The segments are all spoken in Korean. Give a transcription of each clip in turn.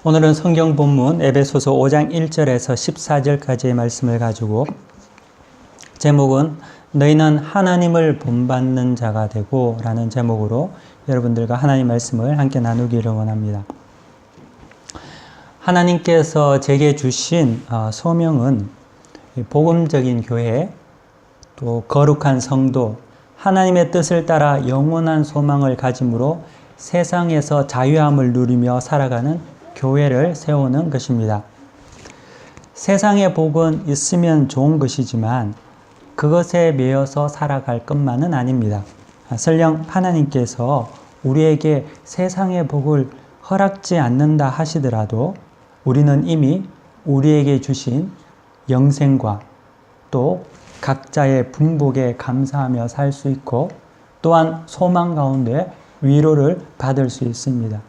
오늘은 성경 본문 에베소서 5장 1절에서 14절까지의 말씀을 가지고 제목은 너희는 하나님을 본받는 자가 되고 라는 제목으로 여러분들과 하나님 말씀을 함께 나누기를 원합니다. 하나님께서 제게 주신 소명은 복음적인 교회, 또 거룩한 성도, 하나님의 뜻을 따라 영원한 소망을 가짐으로 세상에서 자유함을 누리며 살아가는 교회를 세우는 것입니다. 세상의 복은 있으면 좋은 것이지만 그것에 매여서 살아갈 것만은 아닙니다. 설령 하나님께서 우리에게 세상의 복을 허락지 않는다 하시더라도 우리는 이미 우리에게 주신 영생과 또 각자의 분복에 감사하며 살 수 있고 또한 소망 가운데 위로를 받을 수 있습니다.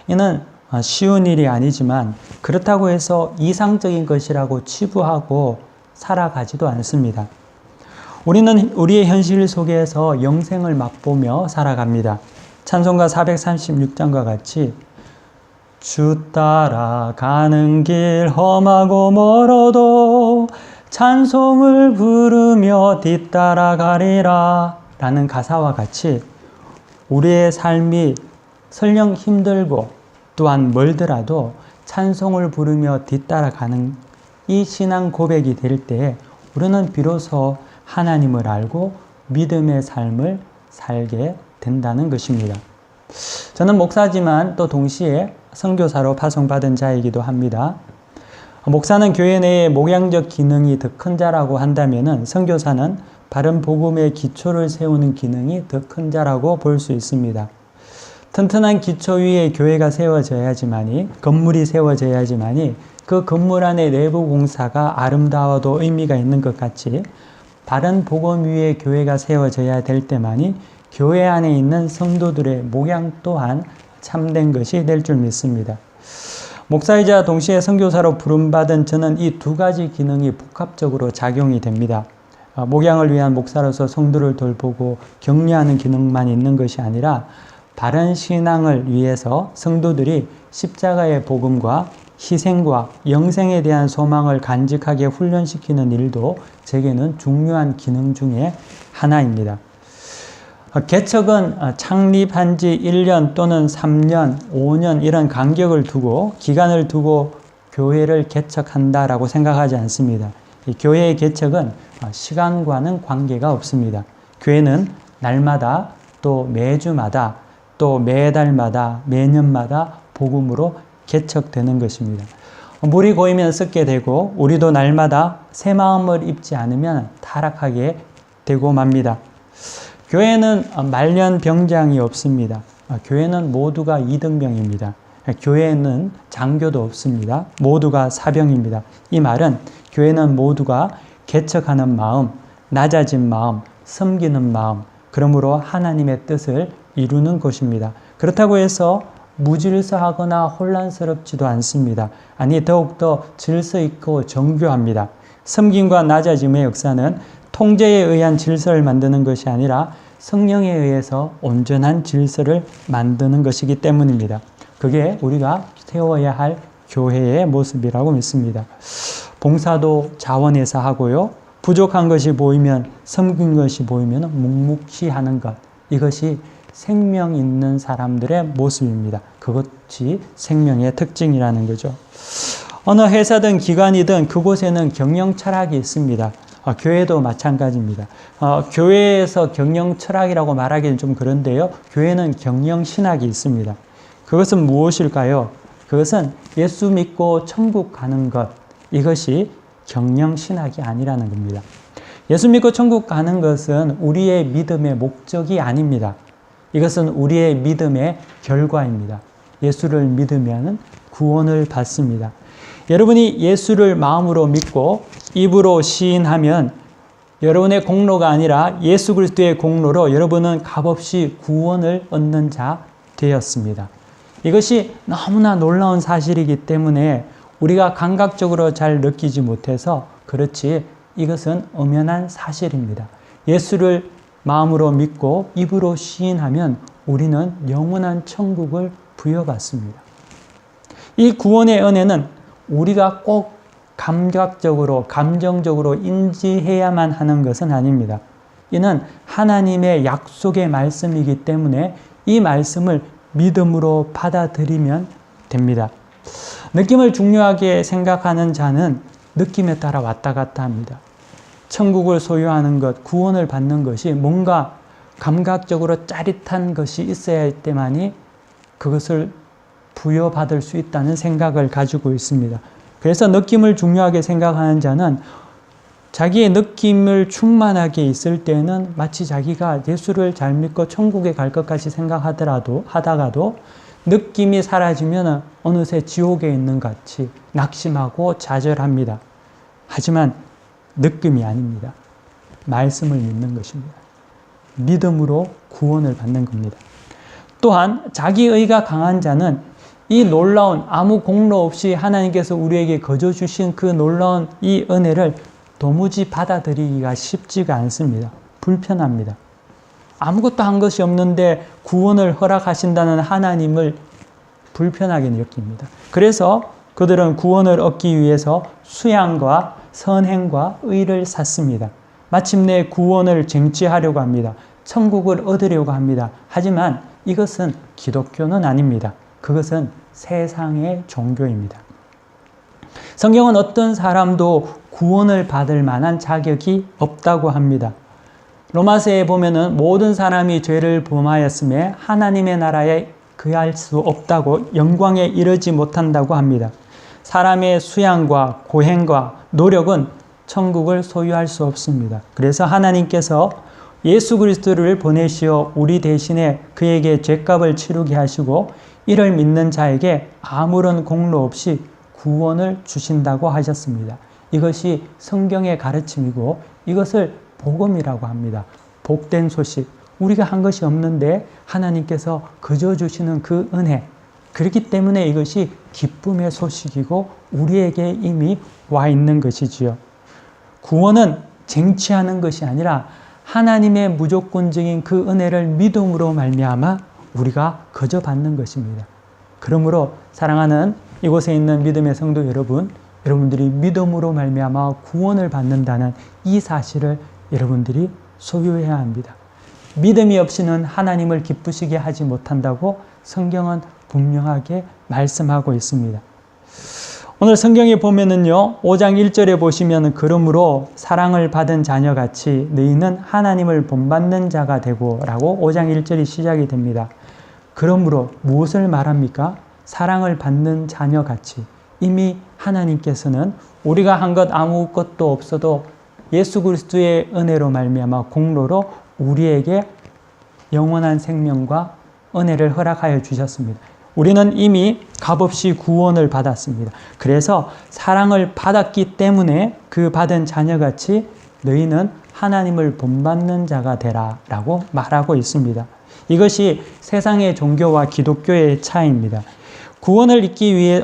이는 쉬운 일이 아니지만 그렇다고 해서 이상적인 것이라고 치부하고 살아가지도 않습니다. 우리는 우리의 현실 속에서 영생을 맛보며 살아갑니다. 찬송가 436장과 같이 주 따라가는 길 험하고 멀어도 찬송을 부르며 뒤따라가리라 라는 가사와 같이 우리의 삶이 설령 힘들고 또한 멀더라도 찬송을 부르며 뒤따라가는 이 신앙 고백이 될 때 우리는 비로소 하나님을 알고 믿음의 삶을 살게 된다는 것입니다. 저는 목사지만 또 동시에 선교사로 파송받은 자이기도 합니다. 목사는 교회 내에 목양적 기능이 더 큰 자라고 한다면 선교사는 바른 복음의 기초를 세우는 기능이 더 큰 자라고 볼 수 있습니다. 튼튼한 기초 위에 교회가 세워져야지만이 건물이 세워져야지만이 그 건물 안에 내부 공사가 아름다워도 의미가 있는 것 같이 바른 복음 위에 교회가 세워져야 될 때만이 교회 안에 있는 성도들의 목양 또한 참된 것이 될 줄 믿습니다. 목사이자 동시에 선교사로 부름받은 저는 이 두 가지 기능이 복합적으로 작용이 됩니다. 목양을 위한 목사로서 성도를 돌보고 격려하는 기능만 있는 것이 아니라 바른 신앙을 위해서 성도들이 십자가의 복음과 희생과 영생에 대한 소망을 간직하게 훈련시키는 일도 제게는 중요한 기능 중에 하나입니다. 개척은 창립한 지 1년 또는 3년, 5년 이런 간격을 두고 기간을 두고 교회를 개척한다라고 생각하지 않습니다. 이 교회의 개척은 시간과는 관계가 없습니다. 교회는 날마다 또 매주마다 또 매달마다 매년마다 복음으로 개척되는 것입니다. 물이 고이면 썩게 되고 우리도 날마다 새 마음을 입지 않으면 타락하게 되고 맙니다. 교회는 말년 병장이 없습니다. 교회는 모두가 이등병입니다. 교회는 장교도 없습니다. 모두가 사병입니다. 이 말은 교회는 모두가 개척하는 마음, 낮아진 마음, 섬기는 마음, 그러므로 하나님의 뜻을 이루는 것입니다. 그렇다고 해서 무질서하거나 혼란스럽지도 않습니다. 아니 더욱더 질서 있고 정교합니다. 섬김과 낮아짐의 역사는 통제에 의한 질서를 만드는 것이 아니라 성령에 의해서 온전한 질서를 만드는 것이기 때문입니다. 그게 우리가 세워야 할 교회의 모습이라고 믿습니다. 봉사도 자원에서 하고요. 부족한 것이 보이면 섬긴 것이 보이면 묵묵히 하는 것. 이것이 생명 있는 사람들의 모습입니다. 그것이 생명의 특징이라는 거죠. 어느 회사든 기관이든 그곳에는 경영 철학이 있습니다. 교회도 마찬가지입니다. 교회에서 경영 철학이라고 말하기는 좀 그런데요. 교회는 경영 신학이 있습니다. 그것은 무엇일까요? 그것은 예수 믿고 천국 가는 것. 이것이 경영 신학이 아니라는 겁니다. 예수 믿고 천국 가는 것은 우리의 믿음의 목적이 아닙니다. 이것은 우리의 믿음의 결과입니다. 예수를 믿으면 구원을 받습니다. 여러분이 예수를 마음으로 믿고 입으로 시인하면 여러분의 공로가 아니라 예수 그리스도의 공로로 여러분은 값없이 구원을 얻는 자 되었습니다. 이것이 너무나 놀라운 사실이기 때문에 우리가 감각적으로 잘 느끼지 못해서 그렇지 이것은 엄연한 사실입니다. 예수를 마음으로 믿고 입으로 시인하면 우리는 영원한 천국을 부여받습니다. 이 구원의 은혜는 우리가 꼭 감각적으로, 감정적으로 인지해야만 하는 것은 아닙니다. 이는 하나님의 약속의 말씀이기 때문에 이 말씀을 믿음으로 받아들이면 됩니다. 느낌을 중요하게 생각하는 자는 느낌에 따라 왔다 갔다 합니다. 천국을 소유하는 것, 구원을 받는 것이 뭔가 감각적으로 짜릿한 것이 있어야 할 때만이 그것을 부여받을 수 있다는 생각을 가지고 있습니다. 그래서 느낌을 중요하게 생각하는 자는 자기의 느낌을 충만하게 있을 때는 마치 자기가 예수를 잘 믿고 천국에 갈 것까지 하다가도 느낌이 사라지면 어느새 지옥에 있는 것 같이 낙심하고 좌절합니다. 하지만 느낌이 아닙니다. 말씀을 믿는 것입니다. 믿음으로 구원을 받는 겁니다. 또한 자기의가 강한 자는 이 놀라운 아무 공로 없이 하나님께서 우리에게 거저 주신 그 놀라운 이 은혜를 도무지 받아들이기가 쉽지가 않습니다. 불편합니다. 아무것도 한 것이 없는데 구원을 허락하신다는 하나님을 불편하게 느낍니다. 그래서 그들은 구원을 얻기 위해서 수양과 선행과 의를 쌓습니다. 마침내 구원을 쟁취하려고 합니다. 천국을 얻으려고 합니다. 하지만 이것은 기독교는 아닙니다. 그것은 세상의 종교입니다. 성경은 어떤 사람도 구원을 받을 만한 자격이 없다고 합니다. 로마서에 보면은 모든 사람이 죄를 범하였음에 하나님의 나라에 거할 수 없다고, 영광에 이르지 못한다고 합니다. 사람의 수양과 고행과 노력은 천국을 소유할 수 없습니다. 그래서 하나님께서 예수 그리스도를 보내시어 우리 대신에 그에게 죄값을 치르게 하시고 이를 믿는 자에게 아무런 공로 없이 구원을 주신다고 하셨습니다. 이것이 성경의 가르침이고 이것을 복음이라고 합니다. 복된 소식. 우리가 한 것이 없는데 하나님께서 그저 주시는 그 은혜. 그렇기 때문에 이것이 기쁨의 소식이고 우리에게 이미 와 있는 것이지요. 구원은 쟁취하는 것이 아니라 하나님의 무조건적인 그 은혜를 믿음으로 말미암아 우리가 거저 받는 것입니다. 그러므로 사랑하는 이곳에 있는 믿음의 성도 여러분, 여러분들이 믿음으로 말미암아 구원을 받는다는 이 사실을 여러분들이 소유해야 합니다. 믿음이 없이는 하나님을 기쁘시게 하지 못한다고 성경은 분명하게 말씀하고 있습니다. 오늘 성경에 보면은요, 5장 1절에 보시면 그러므로 사랑을 받은 자녀같이 너희는 하나님을 본받는 자가 되고 라고 5장 1절이 시작이 됩니다. 그러므로 무엇을 말합니까? 사랑을 받는 자녀같이. 이미 하나님께서는 우리가 한 것 아무것도 없어도 예수 그리스도의 은혜로 말미암아 공로로 우리에게 영원한 생명과 은혜를 허락하여 주셨습니다. 우리는 이미 값없이 구원을 받았습니다. 그래서 사랑을 받았기 때문에 그 받은 자녀같이 너희는 하나님을 본받는 자가 되라 라고 말하고 있습니다. 이것이 세상의 종교와 기독교의 차이입니다. 구원을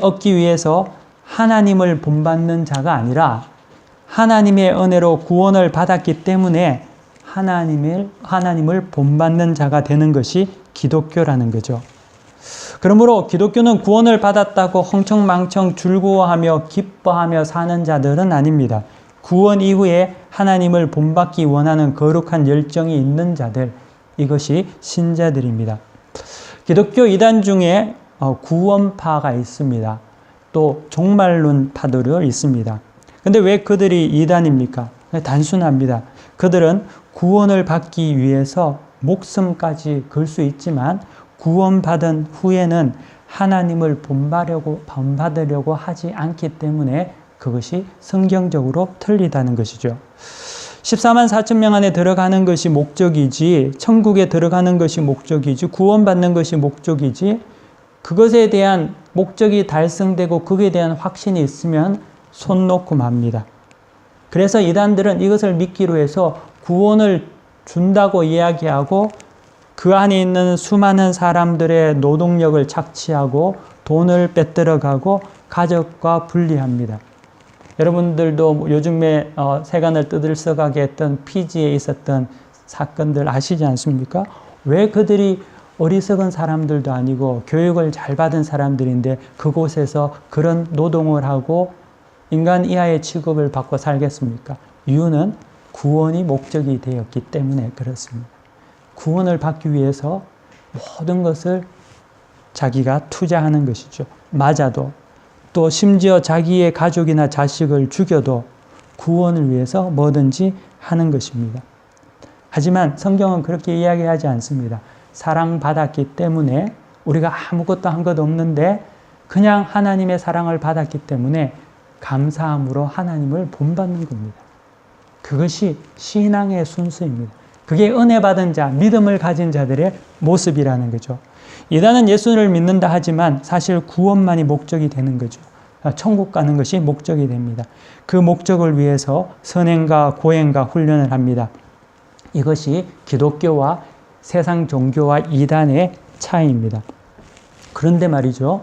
얻기 위해서 하나님을 본받는 자가 아니라 하나님의 은혜로 구원을 받았기 때문에 하나님을 본받는 자가 되는 것이 기독교라는 거죠. 그러므로 기독교는 구원을 받았다고 흥청망청 즐거워하며 기뻐하며 사는 자들은 아닙니다. 구원 이후에 하나님을 본받기 원하는 거룩한 열정이 있는 자들, 이것이 신자들입니다. 기독교 이단 중에 구원파가 있습니다. 또 종말론파도 있습니다. 근데 왜 그들이 이단입니까? 단순합니다. 그들은 구원을 받기 위해서 목숨까지 걸 수 있지만 구원받은 후에는 하나님을 본받으려고 하지 않기 때문에 그것이 성경적으로 틀리다는 것이죠. 14만 4천 명 안에 들어가는 것이 목적이지, 천국에 들어가는 것이 목적이지, 구원받는 것이 목적이지, 그것에 대한 목적이 달성되고 그에 대한 확신이 있으면 손 놓고 맙니다. 그래서 이단들은 이것을 믿기로 해서 구원을 준다고 이야기하고 그 안에 있는 수많은 사람들의 노동력을 착취하고 돈을 빼들어가고 가족과 분리합니다. 여러분들도 요즘에 세간을 떠들썩하게 했던 피지에 있었던 사건들 아시지 않습니까? 왜 그들이 어리석은 사람들도 아니고 교육을 잘 받은 사람들인데 그곳에서 그런 노동을 하고 인간 이하의 취급을 받고 살겠습니까? 이유는 구원이 목적이 되었기 때문에 그렇습니다. 구원을 받기 위해서 모든 것을 자기가 투자하는 것이죠. 맞아도 또 심지어 자기의 가족이나 자식을 죽여도 구원을 위해서 뭐든지 하는 것입니다. 하지만 성경은 그렇게 이야기하지 않습니다. 사랑받았기 때문에 우리가 아무것도 한 것 없는데 그냥 하나님의 사랑을 받았기 때문에 감사함으로 하나님을 본받는 겁니다. 그것이 신앙의 순수입니다. 그게 은혜 받은 자, 믿음을 가진 자들의 모습이라는 거죠. 이단은 예수를 믿는다 하지만 사실 구원만이 목적이 되는 거죠. 천국 가는 것이 목적이 됩니다. 그 목적을 위해서 선행과 고행과 훈련을 합니다. 이것이 기독교와 세상 종교와 이단의 차이입니다. 그런데 말이죠.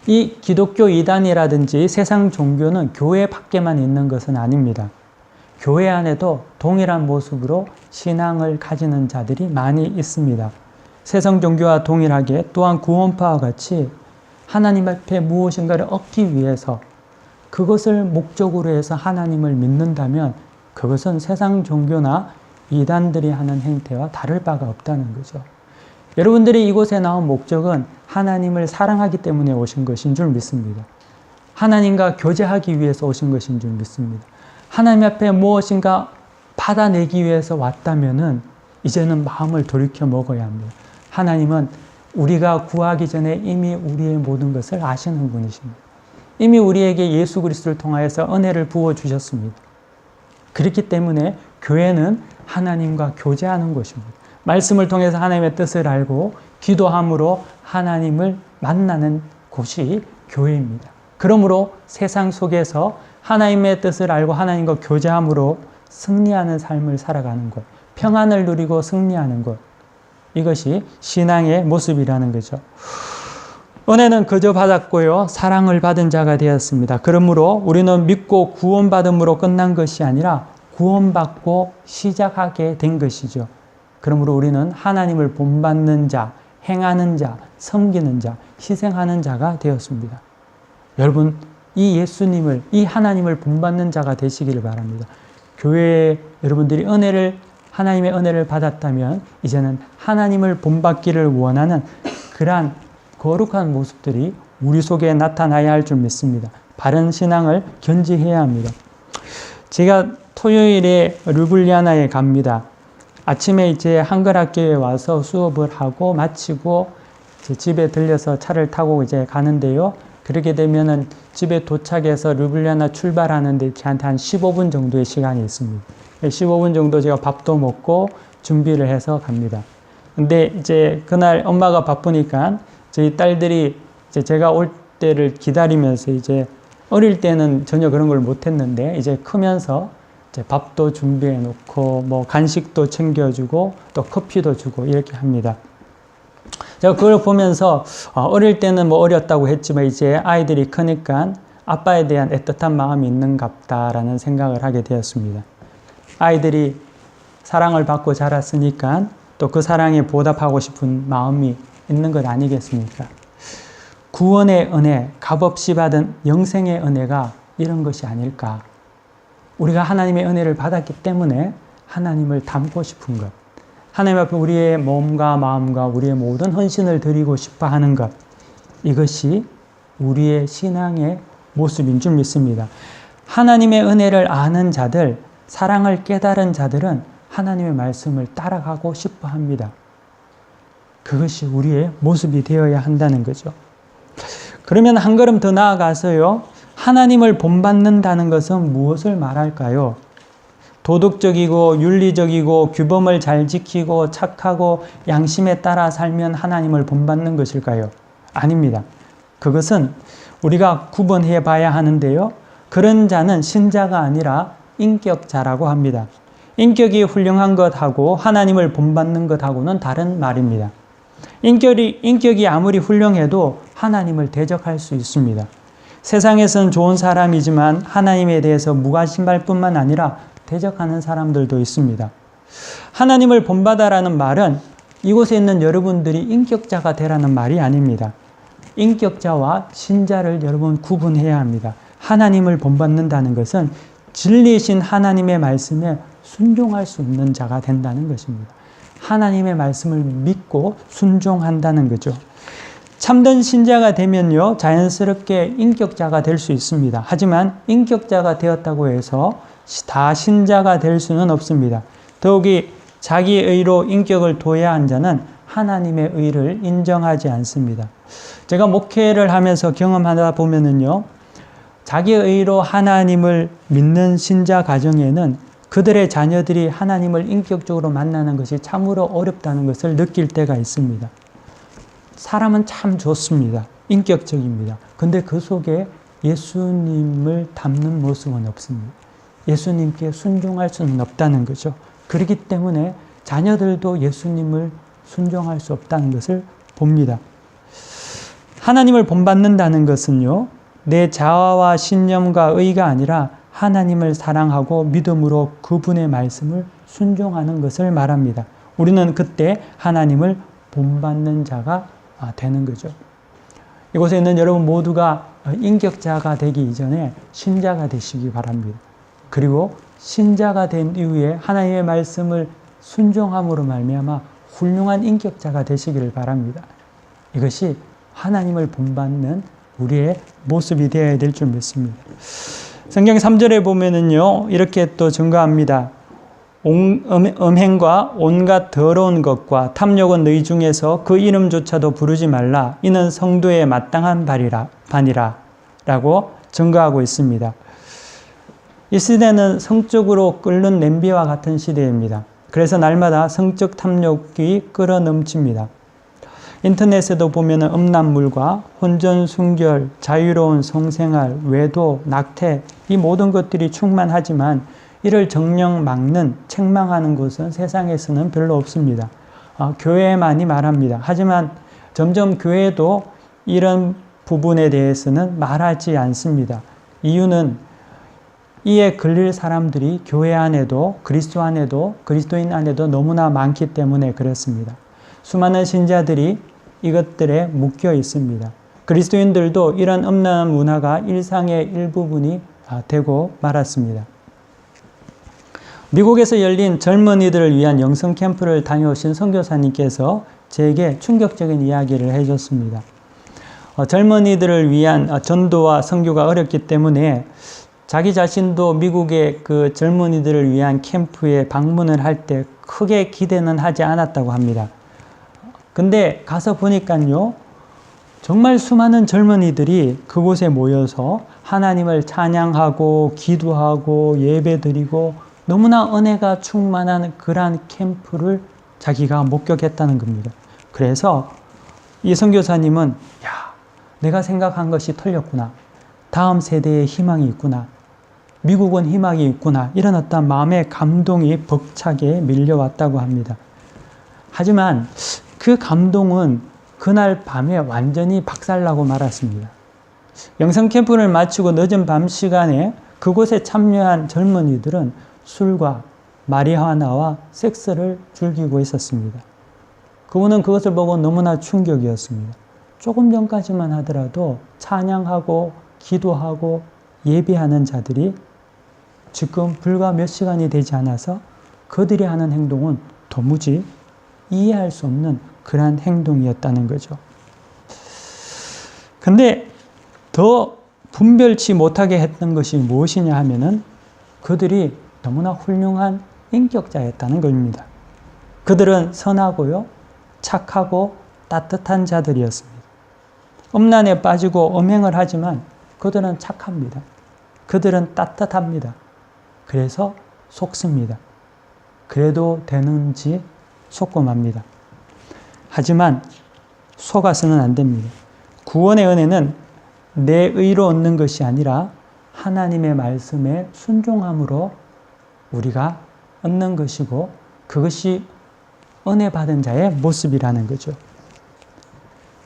이 기독교 이단이라든지 세상 종교는 교회 밖에만 있는 것은 아닙니다. 교회 안에도 동일한 모습으로 신앙을 가지는 자들이 많이 있습니다. 세상 종교와 동일하게 또한 구원파와 같이 하나님 앞에 무엇인가를 얻기 위해서 그것을 목적으로 해서 하나님을 믿는다면 그것은 세상 종교나 이단들이 하는 행태와 다를 바가 없다는 거죠. 여러분들이 이곳에 나온 목적은 하나님을 사랑하기 때문에 오신 것인 줄 믿습니다. 하나님과 교제하기 위해서 오신 것인 줄 믿습니다. 하나님 앞에 무엇인가 받아내기 위해서 왔다면은 이제는 마음을 돌이켜 먹어야 합니다. 하나님은 우리가 구하기 전에 이미 우리의 모든 것을 아시는 분이십니다. 이미 우리에게 예수 그리스도를 통하여서 은혜를 부어주셨습니다. 그렇기 때문에 교회는 하나님과 교제하는 곳입니다. 말씀을 통해서 하나님의 뜻을 알고 기도함으로 하나님을 만나는 곳이 교회입니다. 그러므로 세상 속에서 하나님의 뜻을 알고 하나님과 교제함으로 승리하는 삶을 살아가는 것, 평안을 누리고 승리하는 것, 이것이 신앙의 모습이라는 거죠. 은혜는 그저 받았고요, 사랑을 받은 자가 되었습니다. 그러므로 우리는 믿고 구원받음으로 끝난 것이 아니라 구원받고 시작하게 된 것이죠. 그러므로 우리는 하나님을 본받는 자, 행하는 자, 섬기는 자, 희생하는 자가 되었습니다. 여러분, 이 예수님을, 이 하나님을 본받는 자가 되시기를 바랍니다. 교회에 여러분들이 하나님의 은혜를 받았다면 이제는 하나님을 본받기를 원하는 그러한 거룩한 모습들이 우리 속에 나타나야 할 줄 믿습니다. 바른 신앙을 견지해야 합니다. 제가 토요일에 르블리아나에 갑니다. 아침에 이제 한글학교에 와서 수업을 하고 마치고 이제 집에 들려서 차를 타고 이제 가는데요. 그렇게 되면은 집에 도착해서 르블리아나 출발하는데 저한테 한 15분 정도의 시간이 있습니다. 15분 정도 제가 밥도 먹고 준비를 해서 갑니다. 근데 이제 그날 엄마가 바쁘니까 저희 딸들이 이제 제가 올 때를 기다리면서 이제 어릴 때는 전혀 그런 걸 못했는데 이제 크면서 이제 밥도 준비해 놓고 뭐 간식도 챙겨주고 또 커피도 주고 이렇게 합니다. 제가 그걸 보면서 어릴 때는 뭐 어렸다고 했지만 이제 아이들이 크니까 아빠에 대한 애틋한 마음이 있는갑다라는 생각을 하게 되었습니다. 아이들이 사랑을 받고 자랐으니까 또 그 사랑에 보답하고 싶은 마음이 있는 것 아니겠습니까? 구원의 은혜, 값없이 받은 영생의 은혜가 이런 것이 아닐까. 우리가 하나님의 은혜를 받았기 때문에 하나님을 닮고 싶은 것, 하나님 앞에 우리의 몸과 마음과 우리의 모든 헌신을 드리고 싶어 하는 것, 이것이 우리의 신앙의 모습인 줄 믿습니다. 하나님의 은혜를 아는 자들, 사랑을 깨달은 자들은 하나님의 말씀을 따라가고 싶어 합니다. 그것이 우리의 모습이 되어야 한다는 거죠. 그러면 한 걸음 더 나아가서요, 하나님을 본받는다는 것은 무엇을 말할까요? 도덕적이고 윤리적이고 규범을 잘 지키고 착하고 양심에 따라 살면 하나님을 본받는 것일까요? 아닙니다. 그것은 우리가 구분해 봐야 하는데요. 그런 자는 신자가 아니라 인격자라고 합니다. 인격이 훌륭한 것하고 하나님을 본받는 것하고는 다른 말입니다. 인격이 아무리 훌륭해도 하나님을 대적할 수 있습니다. 세상에선 좋은 사람이지만 하나님에 대해서 무관심할 뿐만 아니라 대적하는 사람들도 있습니다. 하나님을 본받아라는 말은 이곳에 있는 여러분들이 인격자가 되라는 말이 아닙니다. 인격자와 신자를 여러분 구분해야 합니다. 하나님을 본받는다는 것은 진리이신 하나님의 말씀에 순종할 수 있는 자가 된다는 것입니다. 하나님의 말씀을 믿고 순종한다는 거죠. 참된 신자가 되면요, 자연스럽게 인격자가 될 수 있습니다. 하지만 인격자가 되었다고 해서 다 신자가 될 수는 없습니다. 더욱이 자기의 의로 인격을 도야한 자는 하나님의 의를 인정하지 않습니다. 제가 목회를 하면서 경험하다 보면은요, 자기의 의로 하나님을 믿는 신자 가정에는 그들의 자녀들이 하나님을 인격적으로 만나는 것이 참으로 어렵다는 것을 느낄 때가 있습니다. 사람은 참 좋습니다. 인격적입니다. 근데 그 속에 예수님을 닮는 모습은 없습니다. 예수님께 순종할 수는 없다는 거죠. 그렇기 때문에 자녀들도 예수님을 순종할 수 없다는 것을 봅니다. 하나님을 본받는다는 것은요, 내 자아와 신념과 의가 아니라 하나님을 사랑하고 믿음으로 그분의 말씀을 순종하는 것을 말합니다. 우리는 그때 하나님을 본받는 자가 되는 거죠. 이곳에 있는 여러분 모두가 인격자가 되기 이전에 신자가 되시기 바랍니다. 그리고 신자가 된 이후에 하나님의 말씀을 순종함으로 말미암아 훌륭한 인격자가 되시기를 바랍니다. 이것이 하나님을 본받는 우리의 모습이 되어야 될 줄 믿습니다. 성경 3절에 보면은요, 이렇게 또 증거합니다. 음행과 온갖 더러운 것과 탐욕은 너희 중에서 그 이름조차도 부르지 말라. 이는 성도의 마땅한 반이라 라고 증거하고 있습니다. 이 시대는 성적으로 끓는 냄비와 같은 시대입니다. 그래서 날마다 성적 탐욕이 끓어 넘칩니다. 인터넷에도 보면 음란물과 혼전, 순결, 자유로운 성생활, 외도, 낙태 이 모든 것들이 충만하지만 이를 정녕 막는, 책망하는 곳은 세상에서는 별로 없습니다. 교회만이 말합니다. 하지만 점점 교회도 이런 부분에 대해서는 말하지 않습니다. 이유는 이에 걸릴 사람들이 교회 안에도 그리스도 안에도 그리스도인 안에도 너무나 많기 때문에 그렇습니다. 수많은 신자들이 이것들에 묶여 있습니다. 그리스도인들도 이런 음란한 문화가 일상의 일부분이 되고 말았습니다. 미국에서 열린 젊은이들을 위한 영성 캠프를 다녀오신 선교사님께서 제게 충격적인 이야기를 해줬습니다. 젊은이들을 위한 전도와 선교가 어렵기 때문에 자기 자신도 미국의 그 젊은이들을 위한 캠프에 방문을 할 때 크게 기대는 하지 않았다고 합니다. 근데 가서 보니까요, 정말 수많은 젊은이들이 그곳에 모여서 하나님을 찬양하고 기도하고 예배드리고 너무나 은혜가 충만한 그러한 캠프를 자기가 목격했다는 겁니다. 그래서 이 선교사님은 야, 내가 생각한 것이 틀렸구나. 다음 세대에 희망이 있구나. 미국은 희망이 있구나. 이런 어떤 마음의 감동이 벅차게 밀려왔다고 합니다. 하지만 그 감동은 그날 밤에 완전히 박살나고 말았습니다. 영성 캠프를 마치고 늦은 밤 시간에 그곳에 참여한 젊은이들은 술과 마리화나와 섹스를 즐기고 있었습니다. 그분은 그것을 보고 너무나 충격이었습니다. 조금 전까지만 하더라도 찬양하고 기도하고 예배하는 자들이 지금 불과 몇 시간이 되지 않아서 그들이 하는 행동은 도무지 이해할 수 없는 그러한 행동이었다는 거죠. 근데 더 분별치 못하게 했던 것이 무엇이냐 하면은 그들이 너무나 훌륭한 인격자였다는 겁니다. 그들은 선하고요, 착하고 따뜻한 자들이었습니다. 음란에 빠지고 음행을 하지만 그들은 착합니다. 그들은 따뜻합니다. 그래서 속습니다. 그래도 되는지 속고 맙니다. 하지만 속아서는 안 됩니다. 구원의 은혜는 내 의로 얻는 것이 아니라 하나님의 말씀에 순종함으로 우리가 얻는 것이고 그것이 은혜 받은 자의 모습이라는 거죠.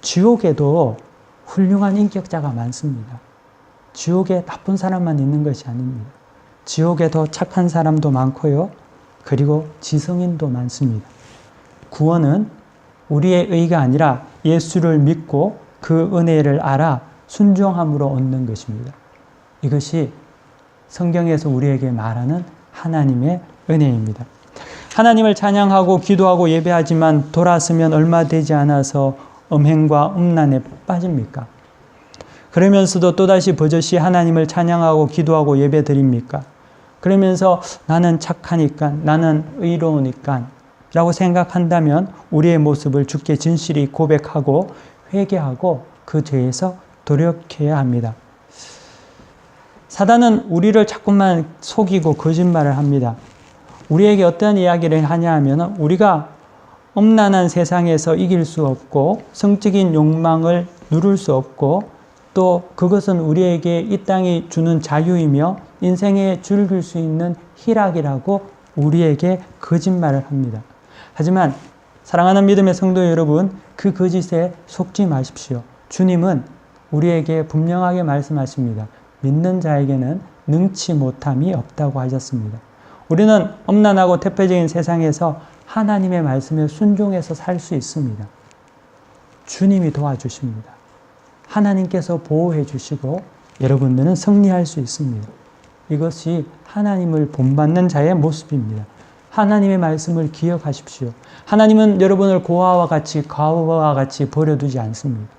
지옥에도 훌륭한 인격자가 많습니다. 지옥에 나쁜 사람만 있는 것이 아닙니다. 지옥에도 착한 사람도 많고요. 그리고 지성인도 많습니다. 구원은 우리의 의가 아니라 예수를 믿고 그 은혜를 알아 순종함으로 얻는 것입니다. 이것이 성경에서 우리에게 말하는 하나님의 은혜입니다. 하나님을 찬양하고 기도하고 예배하지만 돌아서면 얼마 되지 않아서 음행과 음란에 빠집니까? 그러면서도 또다시 버젓이 하나님을 찬양하고 기도하고 예배드립니까? 그러면서 나는 착하니까, 나는 의로우니까 라고 생각한다면 우리의 모습을 주께 진실히 고백하고 회개하고 그 죄에서 돌이켜야 합니다. 사단은 우리를 자꾸만 속이고 거짓말을 합니다. 우리에게 어떤 이야기를 하냐 하면 우리가 음란한 세상에서 이길 수 없고 성적인 욕망을 누를 수 없고 또 그것은 우리에게 이 땅이 주는 자유이며 인생에 즐길 수 있는 희락이라고 우리에게 거짓말을 합니다. 하지만 사랑하는 믿음의 성도 여러분, 그 거짓에 속지 마십시오. 주님은 우리에게 분명하게 말씀하십니다. 믿는 자에게는 능치 못함이 없다고 하셨습니다. 우리는 엄난하고 태폐적인 세상에서 하나님의 말씀에 순종해서 살 수 있습니다. 주님이 도와주십니다. 하나님께서 보호해 주시고 여러분들은 승리할 수 있습니다. 이것이 하나님을 본받는 자의 모습입니다. 하나님의 말씀을 기억하십시오. 하나님은 여러분을 고아와 같이 과부와 같이 버려두지 않습니다.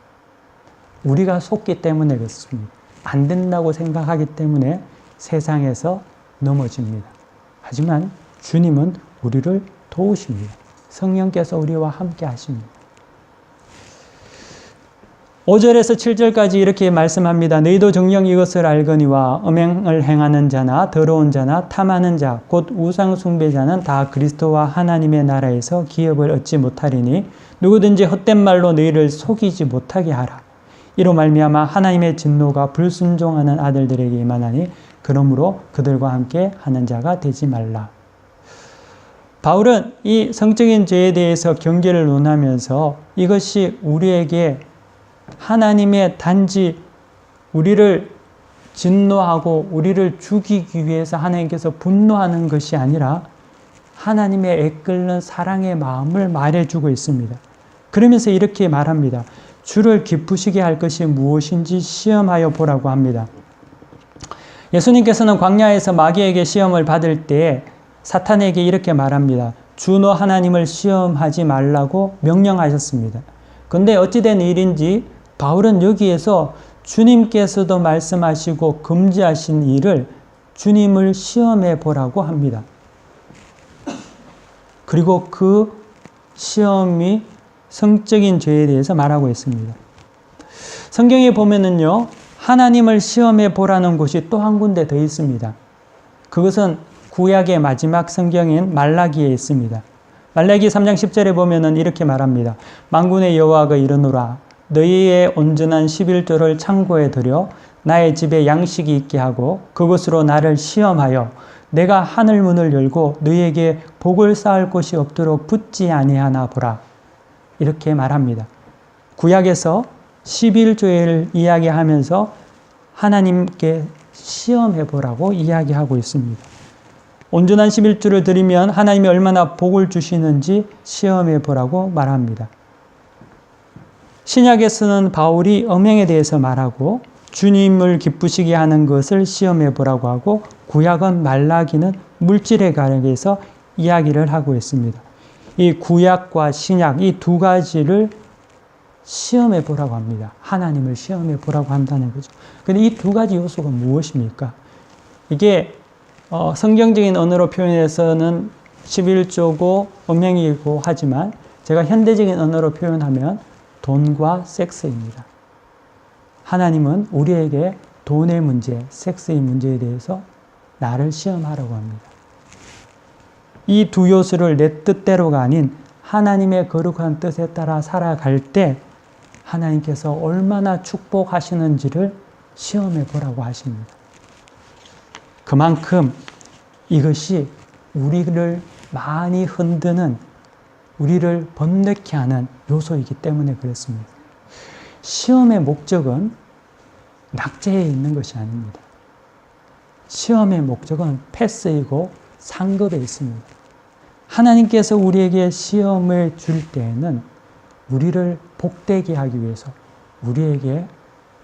우리가 속기 때문에 그렇습니다. 안 된다고 생각하기 때문에 세상에서 넘어집니다. 하지만 주님은 우리를 도우십니다. 성령께서 우리와 함께 하십니다. 5절에서 7절까지 이렇게 말씀합니다. 너희도 정녕 이것을 알거니와 음행을 행하는 자나 더러운 자나 탐하는 자 곧 우상 숭배자는 다 그리스도와 하나님의 나라에서 기업을 얻지 못하리니 누구든지 헛된 말로 너희를 속이지 못하게 하라. 이로 말미암아 하나님의 진노가 불순종하는 아들들에게 임하나니 그러므로 그들과 함께 하는 자가 되지 말라. 바울은 이 성적인 죄에 대해서 경계를 논하면서 이것이 우리에게 하나님의 단지 우리를 진노하고 우리를 죽이기 위해서 하나님께서 분노하는 것이 아니라 하나님의 애끓는 사랑의 마음을 말해주고 있습니다. 그러면서 이렇게 말합니다. 주를 기쁘시게 할 것이 무엇인지 시험하여 보라고 합니다. 예수님께서는 광야에서 마귀에게 시험을 받을 때 사탄에게 이렇게 말합니다. 주 너 하나님을 시험하지 말라고 명령하셨습니다. 그런데 어찌된 일인지 바울은 여기에서 주님께서도 말씀하시고 금지하신 일을 주님을 시험해 보라고 합니다. 그리고 그 시험이 성적인 죄에 대해서 말하고 있습니다. 성경에 보면은요, 하나님을 시험해 보라는 곳이 또 한 군데 더 있습니다. 그것은 구약의 마지막 성경인 말라기에 있습니다. 말라기 3장 10절에 보면은 이렇게 말합니다. 만군의 여호와가 이르노라 너희의 온전한 11조를 창고에 들여 나의 집에 양식이 있게 하고 그것으로 나를 시험하여 내가 하늘 문을 열고 너희에게 복을 쌓을 곳이 없도록 붙지 아니하나 보라. 이렇게 말합니다. 구약에서 11조를 이야기하면서 하나님께 시험해 보라고 이야기하고 있습니다. 온전한 11조를 드리면 하나님이 얼마나 복을 주시는지 시험해 보라고 말합니다. 신약에서는 바울이 음행에 대해서 말하고 주님을 기쁘시게 하는 것을 시험해 보라고 하고 구약은 말라기는 물질에 관해서 이야기를 하고 있습니다. 이 구약과 신약 이 두 가지를 시험해 보라고 합니다. 하나님을 시험해 보라고 한다는 거죠. 그런데 이 두 가지 요소가 무엇입니까? 이게 성경적인 언어로 표현해서는 11조고 음행이고 하지만 제가 현대적인 언어로 표현하면 돈과 섹스입니다. 하나님은 우리에게 돈의 문제, 섹스의 문제에 대해서 나를 시험하라고 합니다. 이 두 요소를 내 뜻대로가 아닌 하나님의 거룩한 뜻에 따라 살아갈 때 하나님께서 얼마나 축복하시는지를 시험해 보라고 하십니다. 그만큼 이것이 우리를 많이 흔드는 우리를 번뇌케 하는 요소이기 때문에 그렇습니다. 시험의 목적은 낙제에 있는 것이 아닙니다. 시험의 목적은 패스이고 상급에 있습니다. 하나님께서 우리에게 시험을 줄 때에는 우리를 복되게 하기 위해서, 우리에게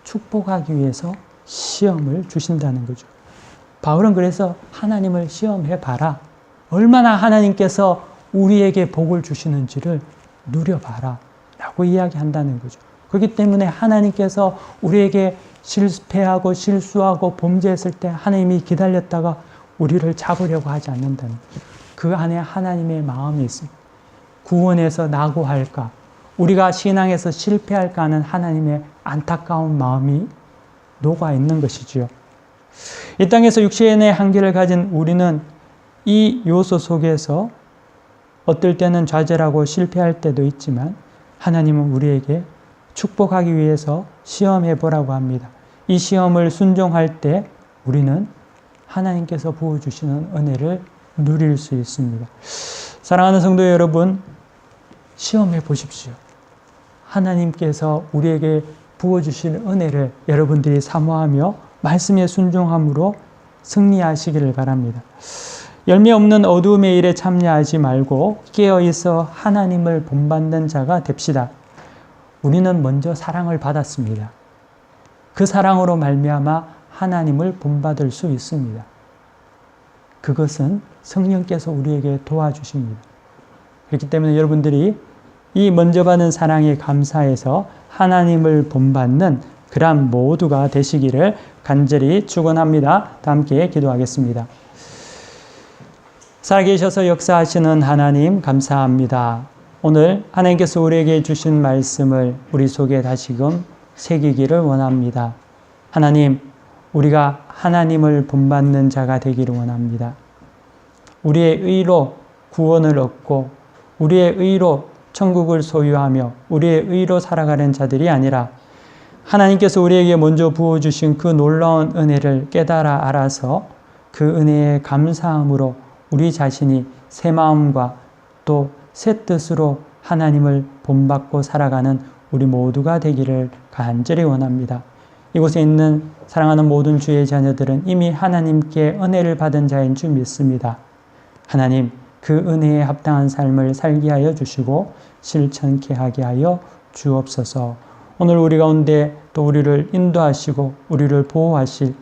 축복하기 위해서 시험을 주신다는 거죠. 바울은 그래서 하나님을 시험해 봐라. 얼마나 하나님께서 우리에게 복을 주시는지를 누려봐라. 라고 이야기한다는 거죠. 그렇기 때문에 하나님께서 우리에게 실패하고 실수하고 범죄했을 때 하나님이 기다렸다가 우리를 잡으려고 하지 않는다는 거죠. 그 안에 하나님의 마음이 있습니다. 구원에서 낙오할까, 우리가 신앙에서 실패할까 하는 하나님의 안타까운 마음이 녹아 있는 것이지요. 이 땅에서 육신의 한계를 가진 우리는 이 요소 속에서 어떨 때는 좌절하고 실패할 때도 있지만 하나님은 우리에게 축복하기 위해서 시험해 보라고 합니다. 이 시험을 순종할 때 우리는 하나님께서 부어주시는 은혜를 누릴 수 있습니다. 사랑하는 성도 여러분, 시험해 보십시오. 하나님께서 우리에게 부어주신 은혜를 여러분들이 사모하며 말씀에 순종함으로 승리하시기를 바랍니다. 열매 없는 어두움의 일에 참여하지 말고 깨어있어 하나님을 본받는 자가 됩시다. 우리는 먼저 사랑을 받았습니다. 그 사랑으로 말미암아 하나님을 본받을 수 있습니다. 그것은 성령께서 우리에게 도와주십니다. 그렇기 때문에 여러분들이 이 먼저 받은 사랑에 감사해서 하나님을 본받는 그런 모두가 되시기를 간절히 축원합니다. 다 함께 기도하겠습니다. 살아계셔서 역사하시는 하나님 감사합니다. 오늘 하나님께서 우리에게 주신 말씀을 우리 속에 다시금 새기기를 원합니다. 하나님, 우리가 하나님을 본받는 자가 되기를 원합니다. 우리의 의로 구원을 얻고 우리의 의로 천국을 소유하며 우리의 의로 살아가는 자들이 아니라 하나님께서 우리에게 먼저 부어주신 그 놀라운 은혜를 깨달아 알아서 그 은혜에 감사함으로 우리 자신이 새 마음과 또 새 뜻으로 하나님을 본받고 살아가는 우리 모두가 되기를 간절히 원합니다. 이곳에 있는 사랑하는 모든 주의 자녀들은 이미 하나님께 은혜를 받은 자인 줄 믿습니다. 하나님, 그 은혜에 합당한 삶을 살게 하여 주시고 실천케 하게 하여 주옵소서. 오늘 우리 가운데 또 우리를 인도하시고 우리를 보호하실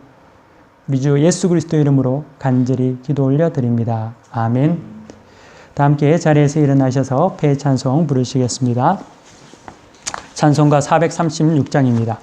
우리 주 예수 그리스도 이름으로 간절히 기도 올려드립니다. 아멘. 다 함께 자리에서 일어나셔서 폐 찬송 부르시겠습니다. 찬송가 436장입니다.